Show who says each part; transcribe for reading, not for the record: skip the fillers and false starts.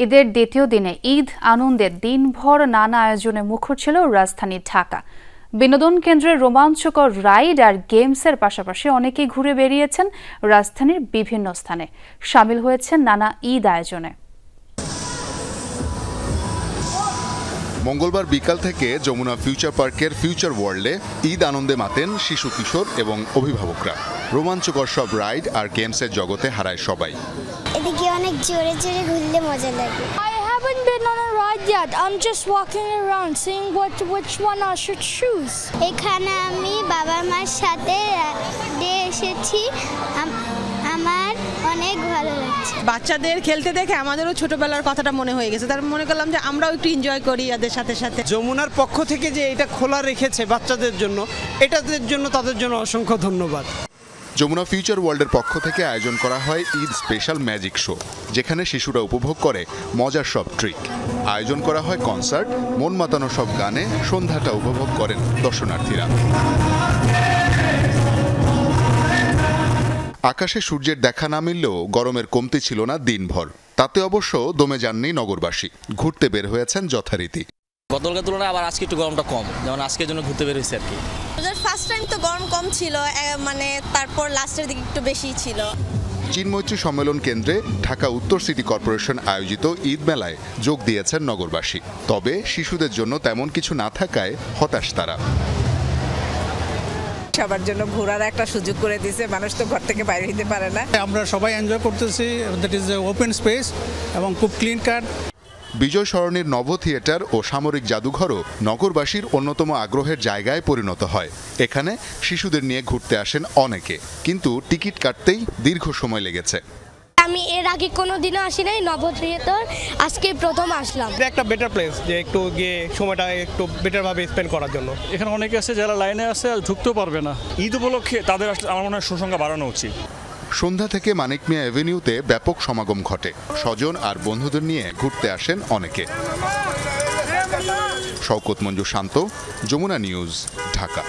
Speaker 1: ঈদের দ্বিতীয় দিনে ঈদ আনন্দে দিনভর নানা আয়োজনে মুখর ছিল রাজধানী ঢাকা। বিনোদন কেন্দ্রের রোমাঞ্চকর রাইড আর গেমসের পাশাপাশি অনেকেই ঘুরে বেরিয়েছেন রাজধানীর বিভিন্ন স্থানে, শামিল হয়েছেন নানা ঈদ আয়োজনে।
Speaker 2: মঙ্গলবার বিকাল থেকে যমুনা ফিউচার পার্কের ফিউচার ওয়ার্ল্ডে ঈদ আনন্দে মাতেন শিশু কিশোর এবং অভিভাবকরা। রোমাঞ্চকর সব রাইড আর গেমসের জগতে হারায় সবাই।
Speaker 3: এদিকে অনেক জোরে জোরে ঘুরলে মজা লাগে।
Speaker 4: I haven't been on a ride yet. I'm just walking around seeing which one I should choose.
Speaker 3: এখানে আমি বাবা মার সাথে রাইডে এসেছি, আমার অনেক ভালো লাগছে।
Speaker 5: বাচ্চাদের খেলতে দেখে আমাদেরও ছোটবেলার কথাটা মনে হয়ে গেছে, তার মনে করলাম যে আমরাও একটু এনজয় করি এদের সাথে সাথে।
Speaker 6: যমুনার পক্ষ থেকে যে এটা খোলা রেখেছে বাচ্চাদের জন্য, এটাদের জন্য তাদের জন্য অসংখ্য ধন্যবাদ।
Speaker 2: যমুনা ফিউচার ওয়ার্ল্ডের পক্ষ থেকে আয়োজন করা হয় ঈদ স্পেশাল ম্যাজিক শো, যেখানে শিশুরা উপভোগ করে মজার সব ট্রিক। আয়োজন করা হয় কনসার্ট, মন মাতানো সব গানে সন্ধ্যাটা উপভোগ করেন দর্শনার্থীরা। আকাশে সূর্যের দেখা না মিললেও গরমের কমতি ছিল না দিনভর। তাতে অবশ্য দমে যাননি নগরবাসী, ঘুরতে বের হয়েছেন যথারীতি।
Speaker 7: গতকালকার তুলনায় আবার আজকে একটু গরমটা কম, যেমন আজকের জন্য ঘুরতে বের হয়েছে আর কি।
Speaker 5: ফার্স্ট টাইম তো গরম কম ছিল, মানে তারপর লাস্টের দিকে একটু বেশি ছিল।
Speaker 2: চীনমৈত্রী সম্মেলন কেন্দ্রে ঢাকা উত্তর সিটি কর্পোরেশন আয়োজিত ঈদ মেলায় যোগ দিয়েছেন নগরবাসী। তবে শিশুদের জন্য তেমন কিছু না থাকায় হতাশ তারা।
Speaker 8: সবার জন্য ঘোরার একটা সুযোগ করে দিয়েছে, মানুষ তো ঘর থেকে বাইরে হতে পারে না।
Speaker 6: আমরা সবাই এনজয় করতেছি, দ্যাট ইজ ওপেন স্পেস এবং খুব ক্লিন কাট।
Speaker 2: বিজয় সরণির নভ থিয়েটার ও সামরিক জাদুঘরও নগরবাসীর অন্যতম আগ্রহের জায়গায় পরিণত হয়। এখানে শিশুদের নিয়ে ঘুরতে আসেন অনেকে, কিন্তু টিকিট কাটতেই দীর্ঘ সময় লেগেছে।
Speaker 4: আমি এর আগে কোনোদিনও আসি নাই নভ থিয়েটার, আজকে প্রথম আসলাম।
Speaker 6: এটা একটা বেটার প্লেস, যে একটু গিয়ে সময়টা একটু বেটার ভাবে স্পেন্ড করার জন্য।
Speaker 9: এখানে অনেকে আছে যারা লাইনে আছে আর ঢুকতেও পারবে না। ঈদ উপলক্ষে তাদের আসলে আমার মনে হয় সুসংখ্যা বাড়ানো উচিত।
Speaker 2: সন্ধ্যা থেকে মানিক মিয়া এভিনিউতে ব্যাপক সমাগম ঘটে। স্বজন আর বন্ধুদের নিয়ে ঘুরতে আসেন অনেকে। শওকত মঞ্জু শান্ত, যমুনা নিউজ, ঢাকা।